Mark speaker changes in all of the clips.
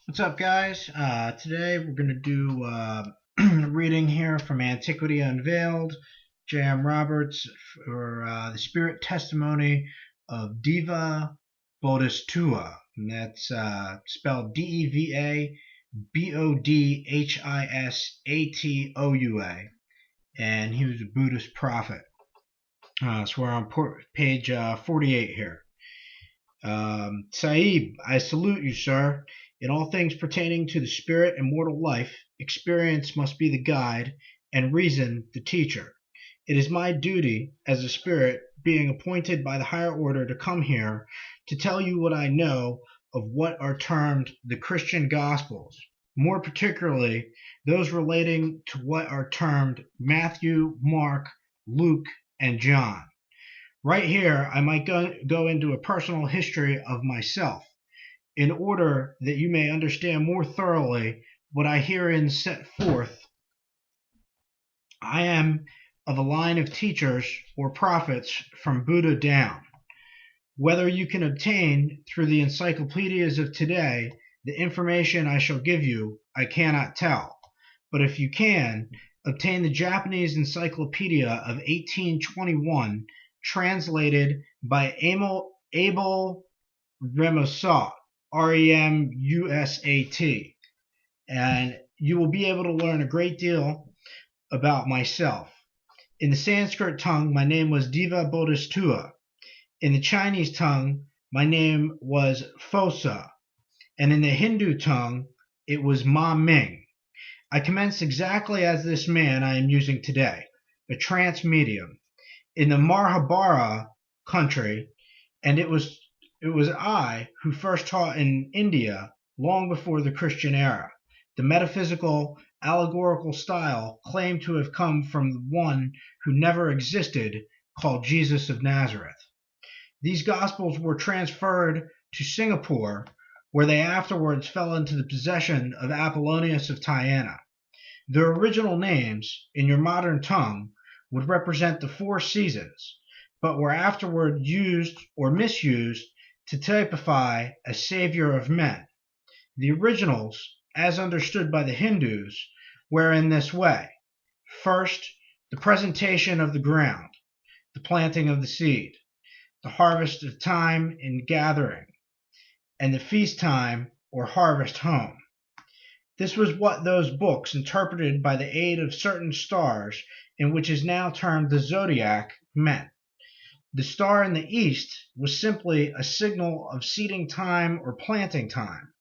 Speaker 1: What's up, guys? Today we're going to do a reading here from Antiquity Unveiled, J.M. Roberts, for the spirit testimony of Deva Bodhisatoua. And that's spelled Deva Bodhisatoua. And he was a Buddhist prophet. So we're on page 48 here. Sahib, I salute you, sir. In all things pertaining to the spirit and mortal life, experience must be the guide, and reason the teacher. It is my duty, as a spirit, being appointed by the higher order to come here, to tell you what I know of what are termed the Christian Gospels, more particularly those relating to what are termed Matthew, Mark, Luke, and John. Right here, I might go into a personal history of myself, in order that you may understand more thoroughly what I herein set forth. I am of a line of teachers or prophets from Buddha down. Whether you can obtain through the encyclopedias of today the information I shall give you, I cannot tell. But if you can, obtain the Japanese encyclopedia of 1821, translated by Abel Remusat, Remusat, and you will be able to learn a great deal about myself. In the Sanskrit tongue, my name was Deva Bodhisatoua. In the Chinese tongue, my name was Fosa, and in the Hindu tongue, it was Ma Ming. I commenced exactly as this man I am using today, a trance medium, in the Mahabharata country, and it was I who first taught in India long before the Christian era. The metaphysical, allegorical style claimed to have come from the one who never existed, called Jesus of Nazareth. These Gospels were transferred to Singapore, where they afterwards fell into the possession of Apollonius of Tyana. Their original names, in your modern tongue, would represent the four seasons, but were afterward used or misused to typify a savior of men. The originals, as understood by the Hindoos, were in this way. First, the presentation of the ground, the planting of the seed, the harvest of time in gathering, and the feast time or harvest home. This was what those books, interpreted by the aid of certain stars, in which is now termed the zodiac, meant. The star in the east was simply a signal of seeding time or planting time.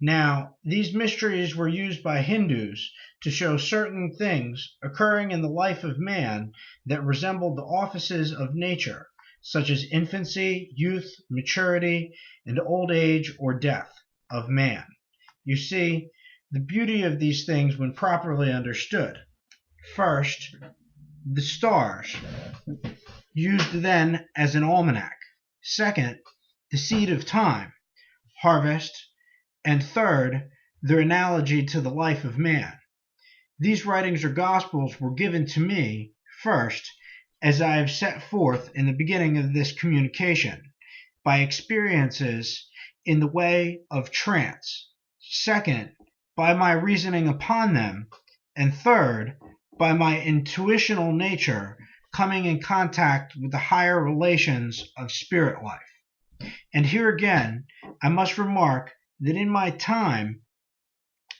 Speaker 1: Now, these mysteries were used by Hindus to show certain things occurring in the life of man that resembled the offices of nature, such as infancy, youth, maturity, and old age or death of man. You see, the beauty of these things when properly understood. First, the stars, used then as an almanac. Second, the seed of time, harvest. And third, their analogy to the life of man. These writings or Gospels were given to me, first, as I have set forth in the beginning of this communication, by experiences in the way of trance. Second, by my reasoning upon them. And third, by my intuitional nature coming in contact with the higher relations of spirit life. And here again, I must remark that in my time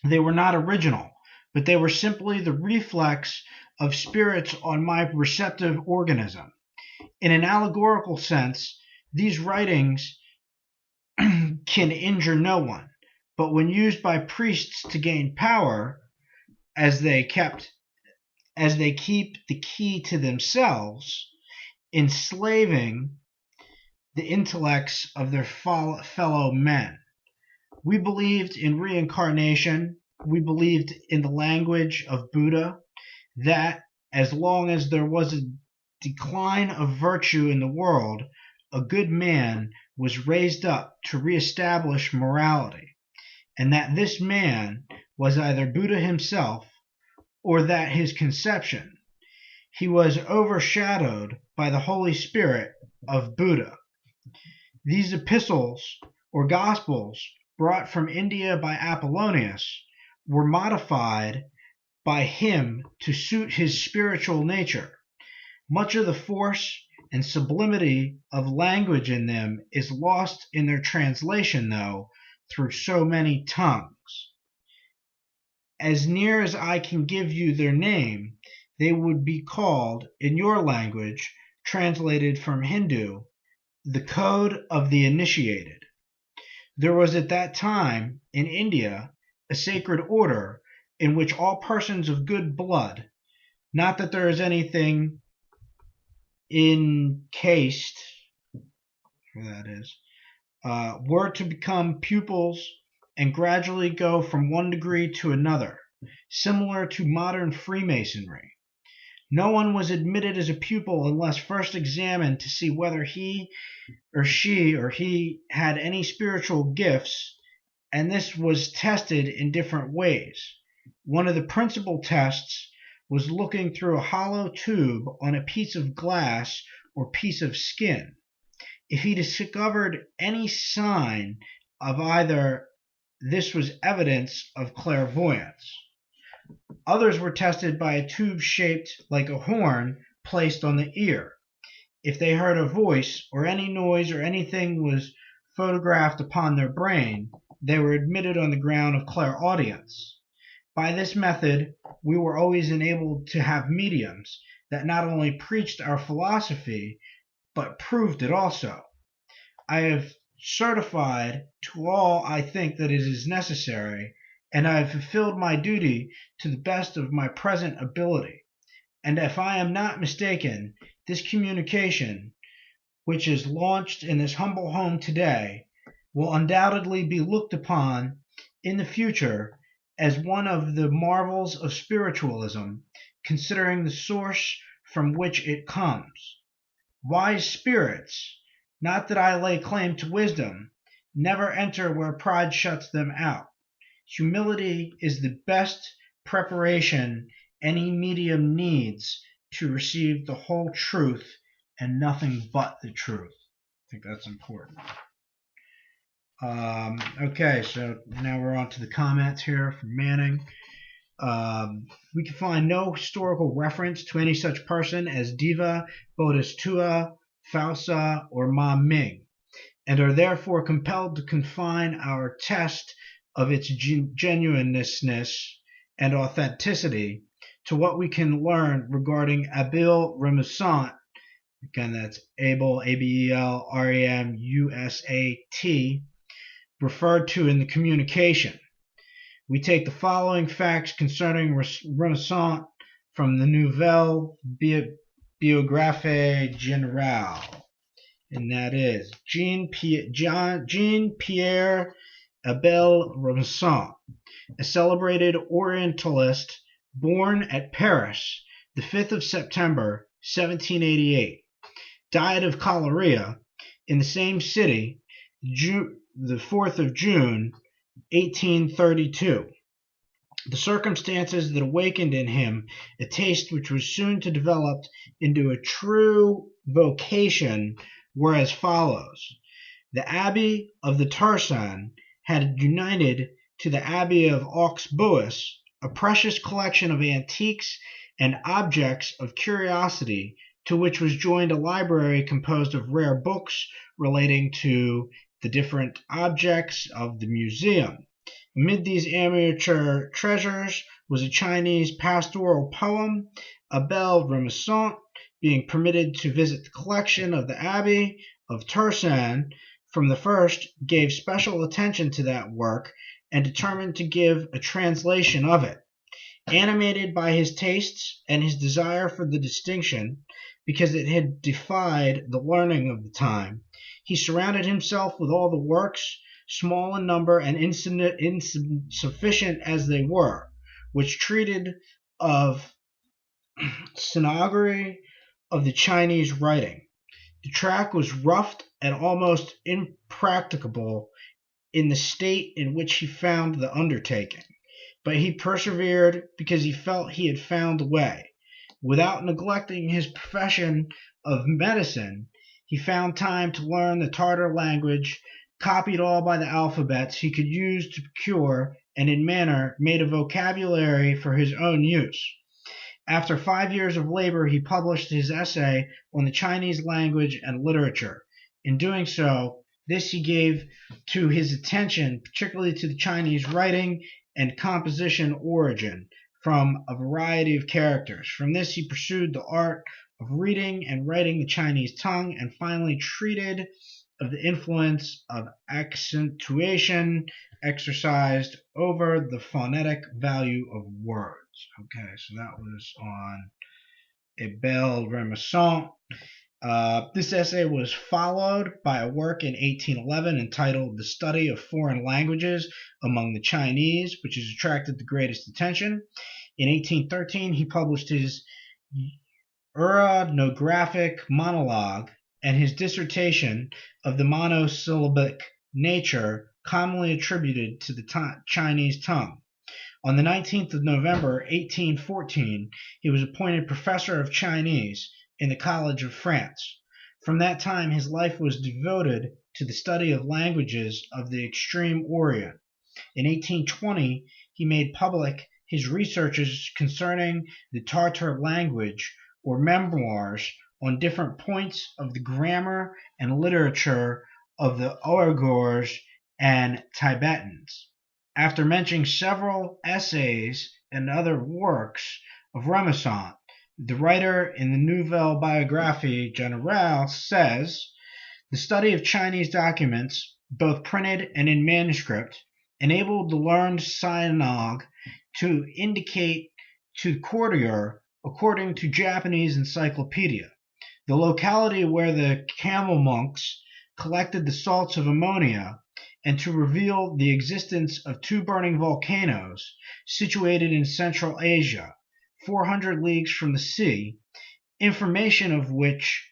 Speaker 1: they were not original, but they were simply the reflex of spirits on my receptive organism. In an allegorical sense, these writings can injure no one, but when used by priests to gain power, as they keep the key to themselves, enslaving the intellects of their fellow men. We believed in reincarnation. We believed in the language of Buddha, that as long as there was a decline of virtue in the world, a good man was raised up to reestablish morality, and that this man was either Buddha himself or that his conception. He was overshadowed by the Holy Spirit of Buddha. These epistles or Gospels brought from India by Apollonius, were modified by him to suit his spiritual nature. Much of the force and sublimity of language in them is lost in their translation, though, through so many tongues. As near as I can give you their name, they would be called, in your language, translated from Hindu, the Code of the Initiated. There was at that time, in India, a sacred order in which all persons of good blood, not that there is anything encased, that is, were to become pupils and gradually go from one degree to another, similar to modern Freemasonry. No one was admitted as a pupil unless first examined to see whether he had any spiritual gifts, and this was tested in different ways. One of the principal tests was looking through a hollow tube on a piece of glass or piece of skin. If he discovered any sign of either, this was evidence of clairvoyance. Others were tested by a tube shaped like a horn placed on the ear. If they heard a voice or any noise or anything was photographed upon their brain, they were admitted on the ground of clairaudience. By this method, we were always enabled to have mediums that not only preached our philosophy, but proved it also. I have certified to all I think that it is necessary, and I have fulfilled my duty to the best of my present ability. And if I am not mistaken, this communication, which is launched in this humble home today, will undoubtedly be looked upon in the future as one of the marvels of spiritualism, considering the source from which it comes. Wise spirits, not that I lay claim to wisdom, never enter where pride shuts them out. Humility is the best preparation any medium needs to receive the whole truth and nothing but the truth. I think that's important. Okay, so now we're on to the comments here from Manning. We can find no historical reference to any such person as Deva Bodhisatoua, Fausa, or Ma Ming, and are therefore compelled to confine our test of its genuineness and authenticity to what we can learn regarding Abel Remusat. Again, that's Abel, Abel, Remusat, referred to in the communication. We take the following facts concerning Remusat from the Nouvelle Biographie Générale, and that is Jean-Pierre Abel Remusat, a celebrated Orientalist born at Paris the 5th of September 1788, died of cholera in the same city the 4th of June 1832. The circumstances that awakened in him a taste which was soon to develop into a true vocation were as follows. The Abbey of the Tarsan had united to the Abbey of Auxbois a precious collection of antiques and objects of curiosity, to which was joined a library composed of rare books relating to the different objects of the museum. Amid these amateur treasures was a Chinese pastoral poem. Abel Remusat, being permitted to visit the collection of the Abbey of Tarsan from the first, gave special attention to that work and determined to give a translation of it. Animated by his tastes and his desire for the distinction, because it had defied the learning of the time, he surrounded himself with all the works, small in number and insufficient as they were, which treated of stenography of the Chinese writing. The track was roughed and almost impracticable in the state in which he found the undertaking, but he persevered because he felt he had found a way. Without neglecting his profession of medicine, he found time to learn the Tartar language copied all by the alphabets he could use to procure, and in manner made a vocabulary for his own use. After 5 years of labor, he published his essay on the Chinese language and literature. In doing so, this he gave to his attention, particularly to the Chinese writing and composition origin, from a variety of characters. From this, he pursued the art of reading and writing the Chinese tongue, and finally treated of the influence of accentuation exercised over the phonetic value of words. Okay, so that was on Unveiled Renaissance. This essay was followed by a work in 1811 entitled The Study of Foreign Languages Among the Chinese, which has attracted the greatest attention. In 1813, he published his uranographic monologue and his dissertation of the monosyllabic nature commonly attributed to the Chinese tongue. On the 19th of November, 1814, he was appointed professor of Chinese in the College of France. From that time, his life was devoted to the study of languages of the extreme Orient. In 1820, he made public his researches concerning the Tartar language, or memoirs on different points of the grammar and literature of the Uyghurs and Tibetans. After mentioning several essays and other works of Renaissance, the writer in the Nouvelle Biographie Générale says, the study of Chinese documents, both printed and in manuscript, enabled the learned Sinog to indicate to the courtier, according to Japanese encyclopedia, the locality where the camel monks collected the salts of ammonia, and to reveal the existence of two burning volcanoes situated in Central Asia, 400 leagues from the sea, information of which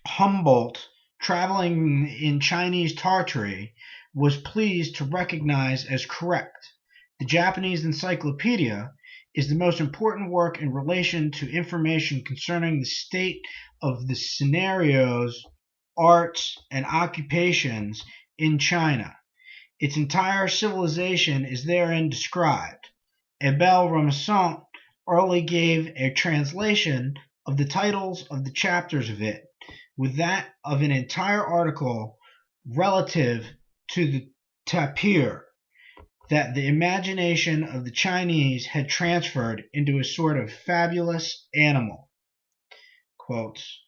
Speaker 1: Humboldt, traveling in Chinese Tartary, was pleased to recognize as correct. The Japanese encyclopedia is the most important work in relation to information concerning the state of the scenarios, arts, and occupations in China. Its entire civilization is therein described. Abel Renaissance early gave a translation of the titles of the chapters of it, with that of an entire article relative to the tapir that the imagination of the Chinese had transferred into a sort of fabulous animal. Quotes,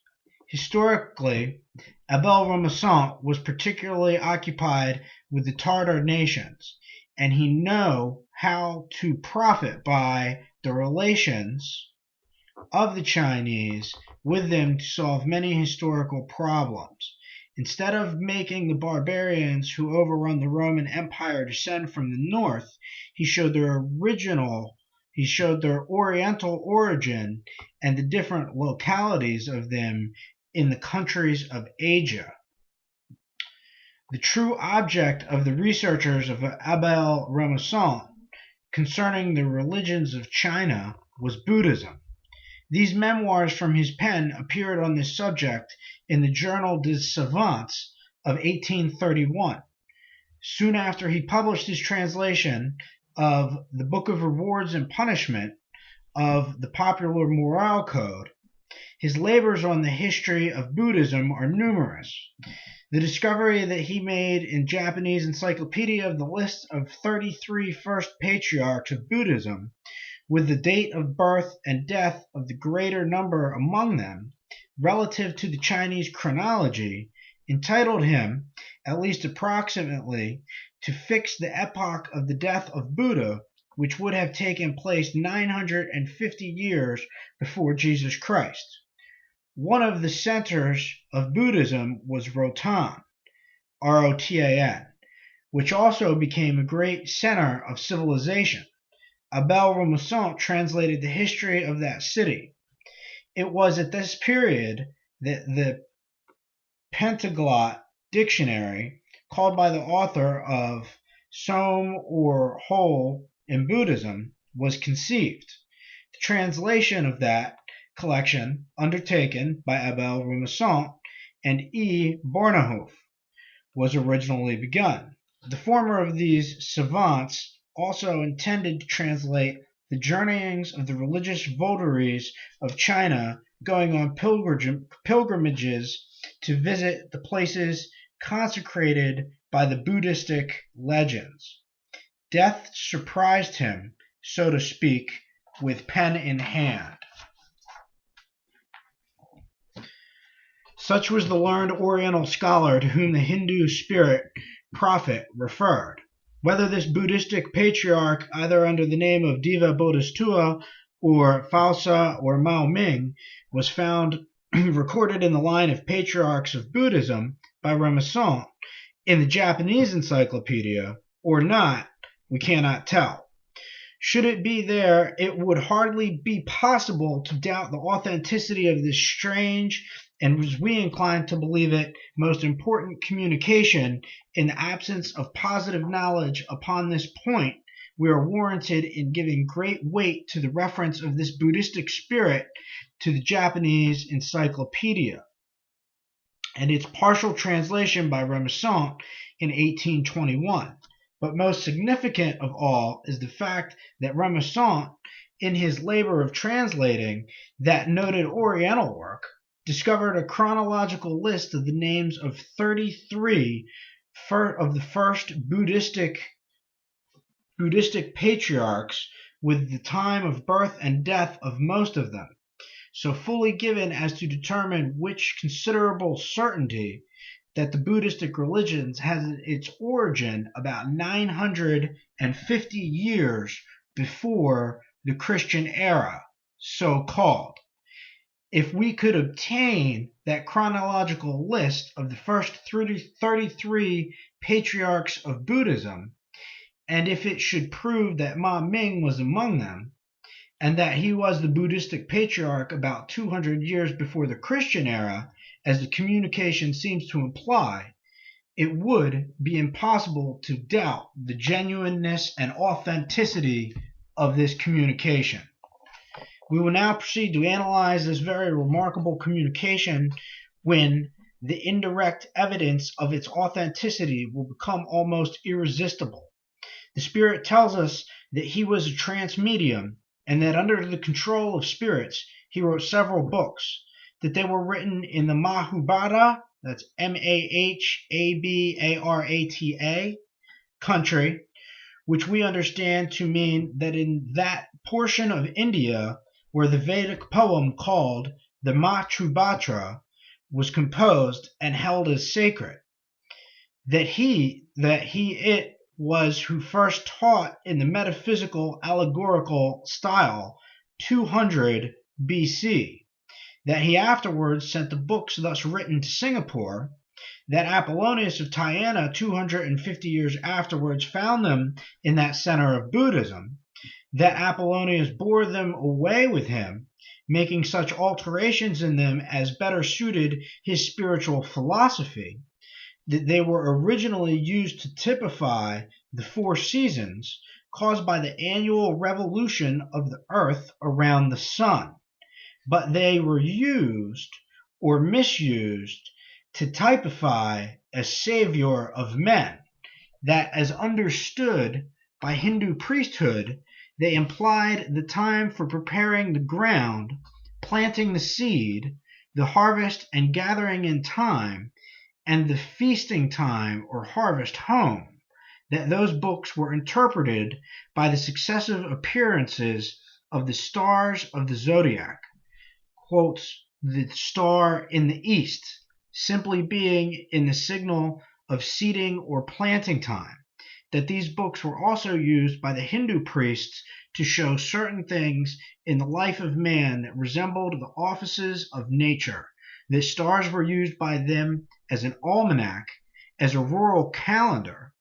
Speaker 1: historically, Abel Renaissance was particularly occupied with the Tartar nations, and he knew how to profit by the relations of the Chinese with them to solve many historical problems. Instead of making the barbarians who overrun the Roman Empire descend from the north, he showed their oriental origin and the different localities of them in the countries of Asia. The true object of the researchers of Abel Renaissance concerning the religions of China was Buddhism. These memoirs from his pen appeared on this subject in the Journal des Savants of 1831. Soon after he published his translation of the Book of Rewards and Punishment of the popular Morale Code. His labors on the history of Buddhism are numerous. The discovery that he made in Japanese encyclopedia of the list of 33 first patriarchs of Buddhism, with the date of birth and death of the greater number among them, relative to the Chinese chronology, entitled him, at least approximately, to fix the epoch of the death of Buddha, which would have taken place 950 years before Jesus Christ. One of the centers of Buddhism was Rotan, Rotan, which also became a great center of civilization. Abel Renaissance translated the history of that city. It was at this period that the Pentaglot Dictionary, called by the author of Somme or Whole in Buddhism, was conceived. The translation of that collection, undertaken by Abel Renaissance and E. Bornehoff, was originally begun. The former of these savants also intended to translate the journeyings of the religious votaries of China going on pilgrimages to visit the places consecrated by the Buddhistic legends. Death surprised him, so to speak, with pen in hand. Such was the learned Oriental scholar to whom the Hindu spirit prophet referred. Whether this Buddhistic patriarch, either under the name of Deva Bodhisatoua or Falsa or Mao Ming, was found recorded in the line of patriarchs of Buddhism by Renaissance in the Japanese encyclopedia or not, we cannot tell. Should it be there, it would hardly be possible to doubt the authenticity of this strange, and as we incline to believe it, most important communication. In the absence of positive knowledge upon this point, we are warranted in giving great weight to the reference of this Buddhistic spirit to the Japanese encyclopedia and its partial translation by Renaissance in 1821. But most significant of all is the fact that Renaissance, in his labor of translating that noted Oriental work, discovered a chronological list of the names of 33 of the first Buddhistic patriarchs, with the time of birth and death of most of them, so fully given as to determine with considerable certainty that the Buddhistic religion has its origin about 950 years before the Christian era, so called. If we could obtain that chronological list of the first 33 patriarchs of Buddhism, and if it should prove that Ma Ming was among them, and that he was the Buddhistic patriarch about 200 years before the Christian era, as the communication seems to imply, it would be impossible to doubt the genuineness and authenticity of this communication. We will now proceed to analyze this very remarkable communication, when the indirect evidence of its authenticity will become almost irresistible. The spirit tells us that he was a trance medium, and that under the control of spirits he wrote several books, that they were written in the Mahabharata, that's Mahabharata, country, which we understand to mean that in that portion of India where the Vedic poem called the Mahabharata was composed and held as sacred, that it was who first taught in the metaphysical allegorical style 200 BC, that he afterwards sent the books thus written to Singapore, that Apollonius of Tyana 250 years afterwards found them in that center of Buddhism, that Apollonius bore them away with him, making such alterations in them as better suited his spiritual philosophy, that they were originally used to typify the 4 seasons caused by the annual revolution of the earth around the sun, but they were used or misused to typify a savior of men, that as understood by Hindu priesthood, they implied the time for preparing the ground, planting the seed, the harvest and gathering in time, and the feasting time or harvest home, that those books were interpreted by the successive appearances of the stars of the zodiac, quotes the star in the east, simply being in the signal of seeding or planting time, that these books were also used by the Hindu priests to show certain things in the life of man that resembled the offices of nature. The stars were used by them as an almanac, as a rural calendar,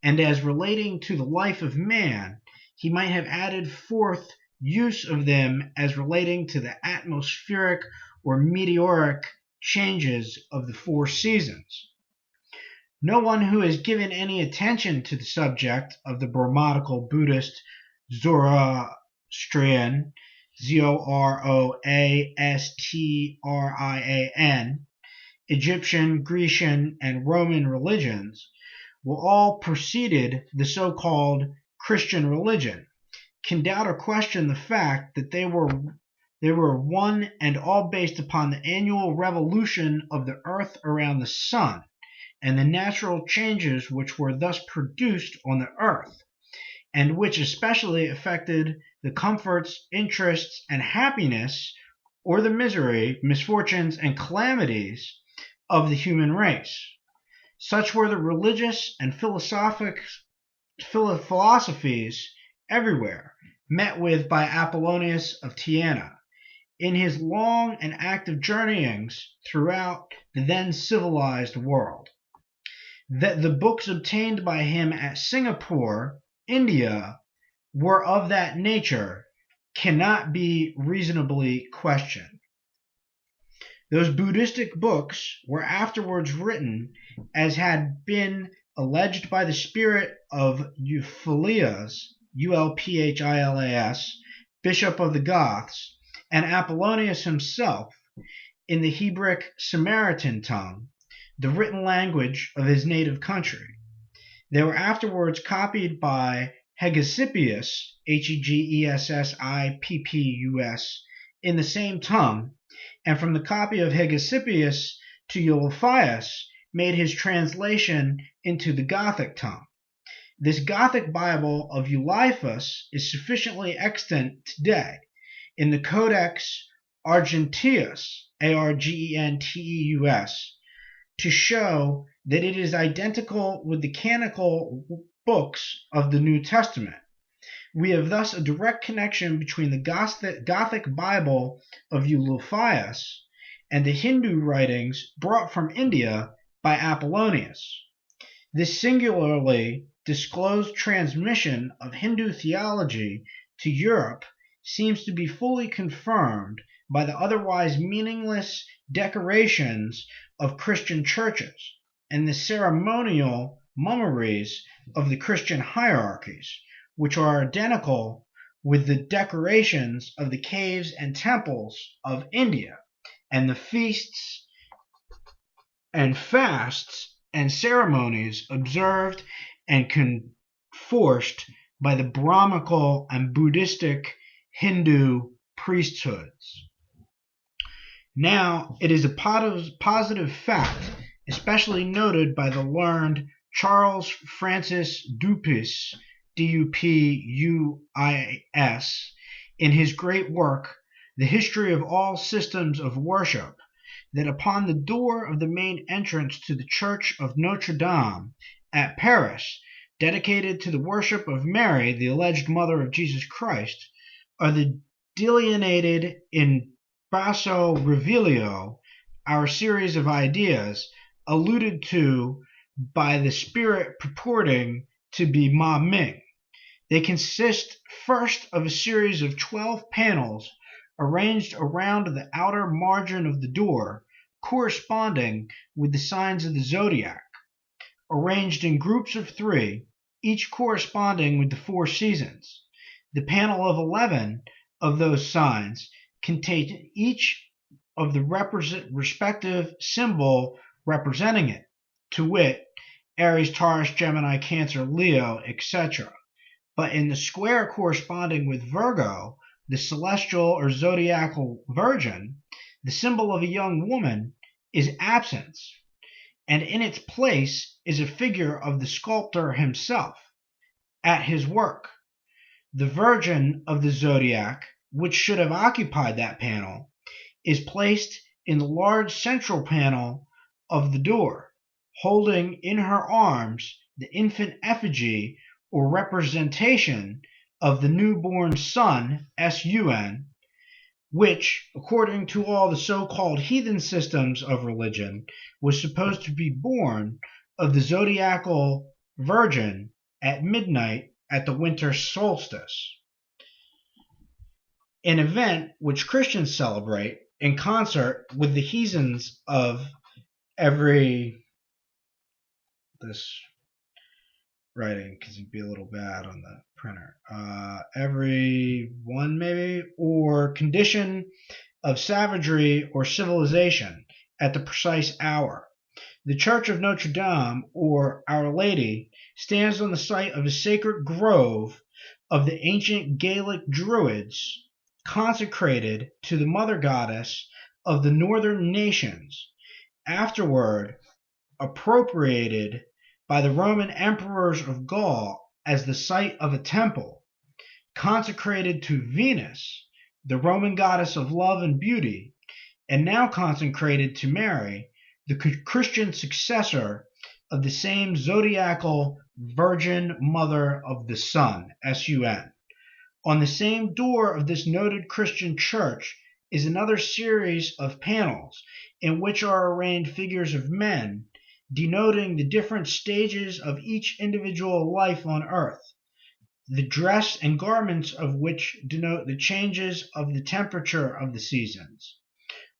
Speaker 1: and as relating to the life of man. He might have added forth use of them as relating to the atmospheric or meteoric changes of the 4 seasons. No one who has given any attention to the subject of the Brahmanical Buddhist Zoroastrian, Zoroastrian, Egyptian, Grecian, and Roman religions will all preceded the so-called Christian religion, can doubt or question the fact that they were one and all based upon the annual revolution of the earth around the sun and the natural changes which were thus produced on the earth, and which especially affected the comforts, interests, and happiness, or the misery, misfortunes, and calamities of the human race. Such were the religious and philosophies everywhere met with by Apollonius of Tyana in his long and active journeyings throughout the then civilized world. That the books obtained by him at Singapore, India, were of that nature cannot be reasonably questioned. Those Buddhistic books were afterwards written, as had been alleged by the spirit of Ulpilas, Ulpilas, bishop of the Goths, and Apollonius himself, in the Hebraic Samaritan tongue, the written language of his native country. They were afterwards copied by Hegesippus, Hegessippus, in the same tongue, and from the copy of Hegesippus to Ulpilas made his translation into the Gothic tongue. This Gothic Bible of Ulpilas is sufficiently extant today in the Codex Argenteus, Argenteus, to show that it is identical with the canonical books of the New Testament. We have thus a direct connection between the Gothic Bible of Ulpilas and the Hindu writings brought from India by Apollonius. This singularly disclosed transmission of Hindu theology to Europe seems to be fully confirmed by the otherwise meaningless decorations of Christian churches and the ceremonial mummeries of the Christian hierarchies, which are identical with the decorations of the caves and temples of India, and the feasts and fasts and ceremonies observed and enforced by the Brahmanical and Buddhistic Hindu priesthoods. Now, it is a positive fact, especially noted by the learned Charles Francis Dupuis, Dupuis, in his great work, The History of All Systems of Worship, that upon the door of the main entrance to the Church of Notre Dame at Paris, dedicated to the worship of Mary, the alleged mother of Jesus Christ, are delineated in basso revelio our series of ideas alluded to by the spirit purporting to be Ma Ming. They consist first of a series of 12 panels arranged around the outer margin of the door, corresponding with the signs of the zodiac, arranged in groups of 3, each corresponding with the 4 seasons. The panel of 11 of those signs contain each of the respective symbol representing it, to wit, Aries, Taurus, Gemini, Cancer, Leo, etc. But in the square corresponding with Virgo, the celestial or zodiacal virgin, the symbol of a young woman is absent, and in its place is a figure of the sculptor himself at his work. The virgin of the zodiac, which should have occupied that panel, is placed in the large central panel of the door, holding in her arms the infant effigy or representation of the newborn sun, sun, which, according to all the so-called heathen systems of religion, was supposed to be born of the zodiacal virgin at midnight at the winter solstice, an event which Christians celebrate in concert with the heathens of this writing because it'd be a little bad on the printer. Every one maybe, or condition of savagery or civilization, at the precise hour. The Church of Notre Dame, or Our Lady, stands on the site of a sacred grove of the ancient Gaelic Druids, consecrated to the mother goddess of the northern nations, afterward appropriated by the Roman emperors of Gaul as the site of a temple, consecrated to Venus, the Roman goddess of love and beauty, and now consecrated to Mary, the Christian successor of the same zodiacal Virgin Mother of the Sun, SUN. On the same door of this noted Christian church is another series of panels in which are arranged figures of men, denoting the different stages of each individual life on earth, the dress and garments of which denote the changes of the temperature of the seasons.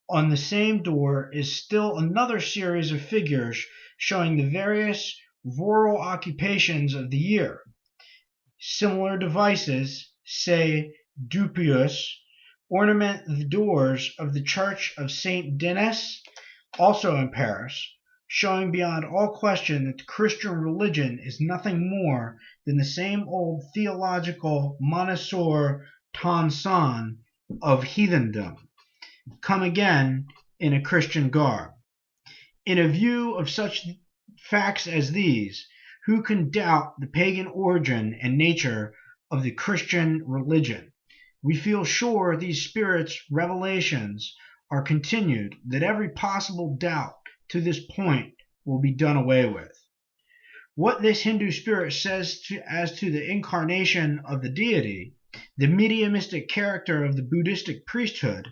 Speaker 1: On the same door is still another series of figures showing the various rural occupations of the year. Similar devices, say Dupuis, ornament the doors of the Church of Saint Denis, also in Paris, showing beyond all question that the Christian religion is nothing more than the same old theological Montessor Tonson of heathendom, come again in a Christian garb. In a view of such facts as these, who can doubt the pagan origin and nature of the Christian religion? We feel sure these spirits' revelations are continued, that every possible doubt to this point will be done away with. What this Hindu spirit says as to the incarnation of the deity, the mediumistic character of the Buddhist priesthood,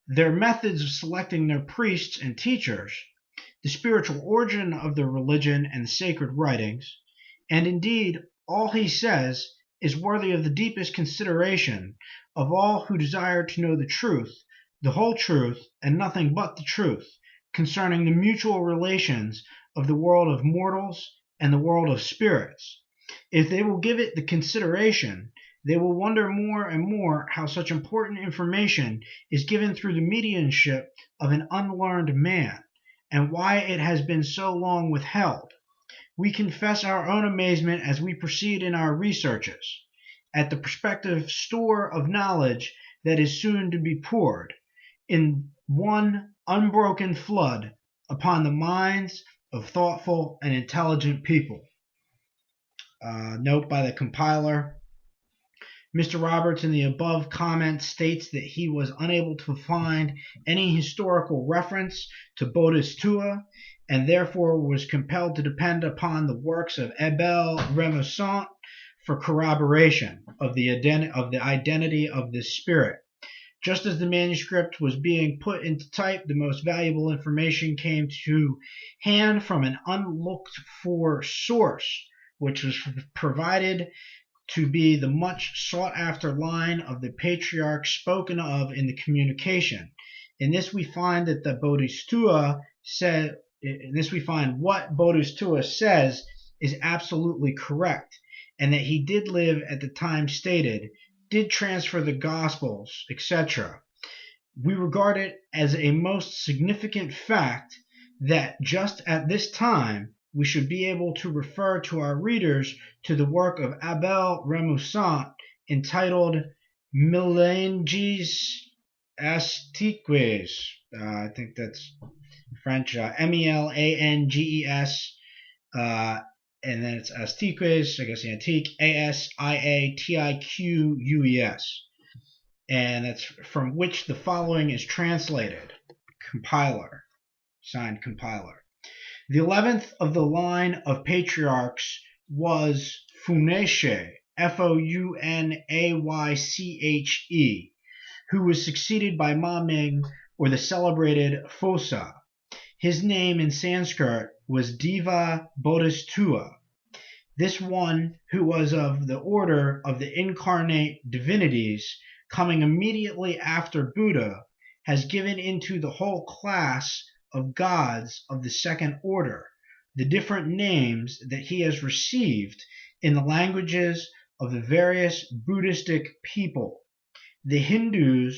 Speaker 1: their methods of selecting their priests and teachers, the spiritual origin of the religion and the sacred writings, and indeed all he says is worthy of the deepest consideration of all who desire to know the truth, the whole truth, and nothing but the truth, concerning the mutual relations of the world of mortals and the world of spirits. If they will give it the consideration, they will wonder more and more how such important information is given through the mediumship of an unlearned man, and why it has been so long withheld. We confess our own amazement as we proceed in our researches, at the prospective store of knowledge that is soon to be poured, in one unbroken flood, upon the minds of thoughtful and intelligent people. Note by the compiler: Mr. Roberts in the above comment states that he was unable to find any historical reference to Bodhisatoua, and therefore was compelled to depend upon the works of Abel Remusat for corroboration of the identity of this spirit. Just as the manuscript was being put into type, the most valuable information came to hand from an unlooked-for source, which was provided to be the much sought-after line of the patriarch spoken of in the communication. In this we find that what Bodhisatoua says is absolutely correct, and that he did live at the time stated, did transfer the Gospels, etc. We regard it as a most significant fact that just at this time we should be able to refer to our readers to the work of Abel Remusat entitled Mélanges Antiques. I think that's French, Melanges, and then it's Antiques, I guess antique, Asiatiqueus. And that's from which the following is translated. Compiler, signed compiler. The 11th of the line of patriarchs was Funayche, Founayche, who was succeeded by Ma Ming, or the celebrated Phosa. His name in Sanskrit was Deva Bodhisatoua. This one, who was of the order of the incarnate divinities, coming immediately after Buddha, has given into the whole class of gods of the second order the different names that he has received in the languages of the various Buddhistic people. The Hindoos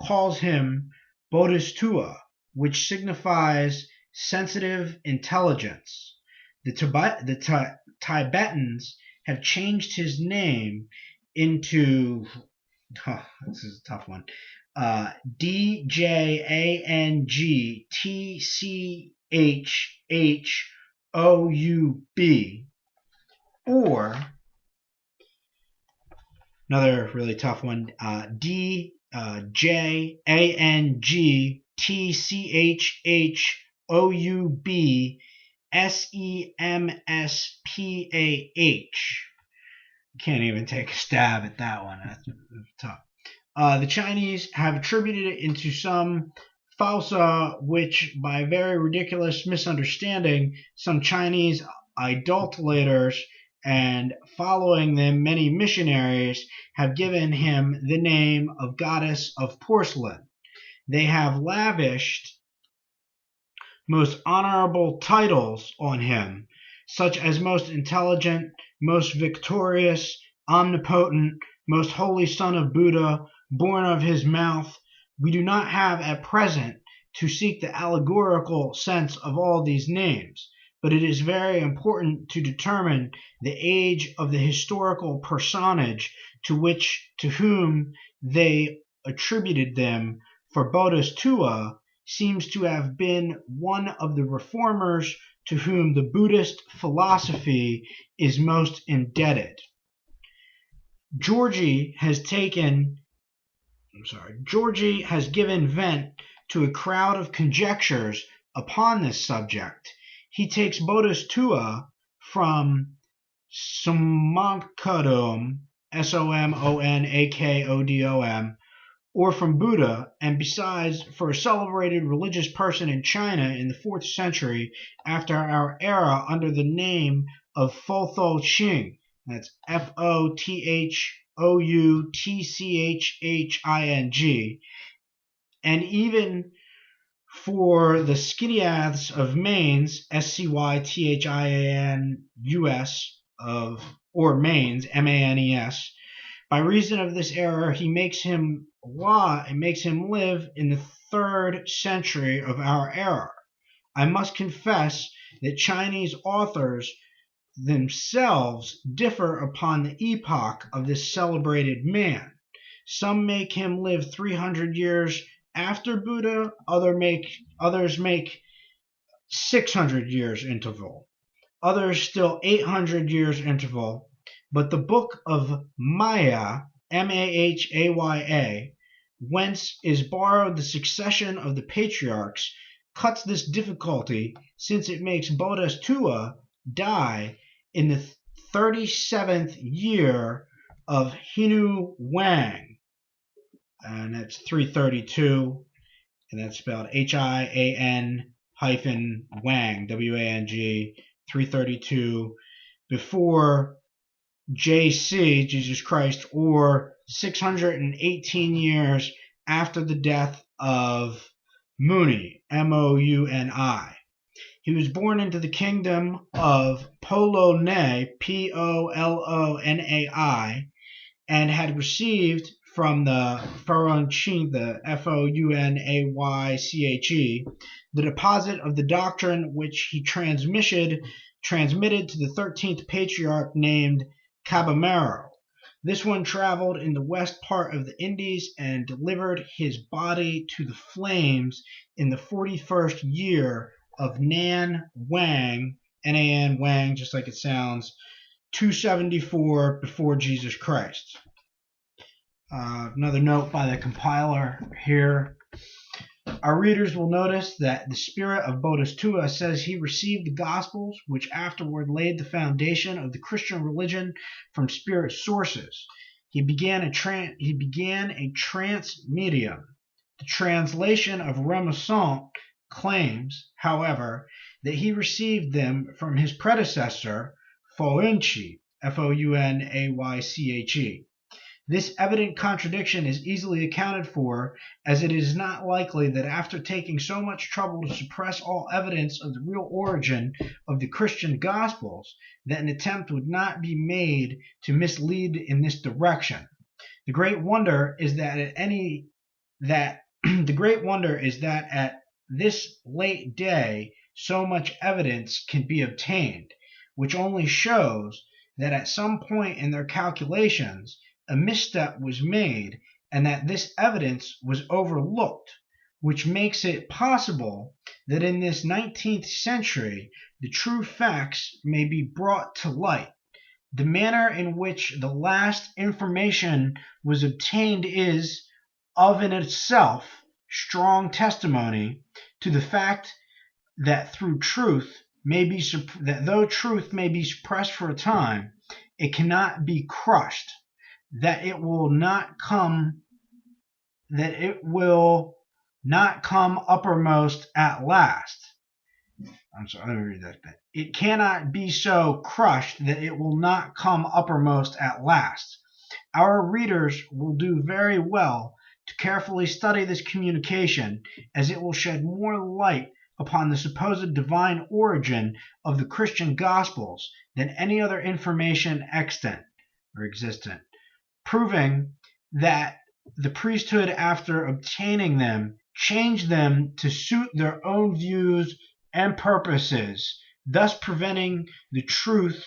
Speaker 1: calls him Bodhisatoua, which signifies sensitive intelligence. The Tibetans have changed his name into, this is a tough one, DJANGTCHHOUB, or another really tough one, DJANGTCHOUBSEMSPAH. Can't even take a stab at that one. That's tough. The Chinese have attributed it into some falsa, which, by very ridiculous misunderstanding, some Chinese idolaters and following them many missionaries have given him the name of goddess of porcelain. They have lavished most honorable titles on him, such as most intelligent, most victorious, omnipotent, most holy son of Buddha, born of his mouth. We do not have at present to seek the allegorical sense of all these names, but it is very important to determine the age of the historical personage to whom they attributed them, for Bodhisattva seems to have been one of the reformers to whom the Buddhist philosophy is most indebted. Georgie has given vent to a crowd of conjectures upon this subject. He takes Bodhisattva from Somankodom, Somonakodom, or from Buddha, and besides, for a celebrated religious person in China in the 4th century after our era under the name of Fotho Ching, that's Foutchching, and even for the Scythians of Mainz, Scythianus, or Mainz, Manes. By reason of this error, he makes him live in the 3rd century of our era. I must confess that Chinese authors themselves differ upon the epoch of this celebrated man. Some make him live 300 years after Buddha, others make 600 years interval, others still 800 years interval. But the book of Maya, Mahaya, whence is borrowed the succession of the patriarchs, cuts this difficulty, since it makes Bodhisattva die in the 37th year of Hindu Wang, and that's 332, and that's spelled Hian Wang, Wang, 332, before JC, Jesus Christ, or 618 years after the death of Muni, Mouni. He was born into the kingdom of Polonai, Polonai, and had received from the Faronchi, the Founayche, the deposit of the doctrine which he transmitted to the 13th patriarch named Cabamero. This one traveled in the west part of the Indies and delivered his body to the flames in the 41st year of Nan Wang, Nan Wang, just like it sounds, 274 before Jesus Christ. Another note by the compiler here. Our readers will notice that the spirit of Bodhisattva says he received the Gospels, which afterward laid the foundation of the Christian religion, from spirit sources. He began a trance medium. The translation of Renaissance claims, however, that he received them from his predecessor, Founayche, Founayche. This evident contradiction is easily accounted for, as it is not likely that after taking so much trouble to suppress all evidence of the real origin of the Christian Gospels, that an attempt would not be made to mislead in this direction. The great wonder is that at this late day so much evidence can be obtained, which only shows that at some point in their calculations a misstep was made and that this evidence was overlooked, which makes it possible that in this 19th century the true facts may be brought to light. The manner in which the last information was obtained is, of in itself, strong testimony to the fact that though truth may be suppressed for a time, it cannot be crushed, that it will not come uppermost at last. I'm sorry, let me read that. It cannot be so crushed that it will not come uppermost at last. Our readers will do very well to carefully study this communication, as it will shed more light upon the supposed divine origin of the Christian Gospels than any other information extant or existent, proving that the priesthood, after obtaining them, changed them to suit their own views and purposes, thus preventing the truth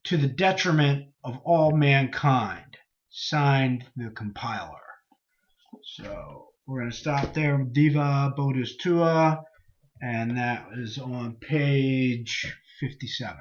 Speaker 1: to the detriment of all mankind. Signed, the compiler. So we're going to stop there with Deva Bodhisatoua, and that is on page 57.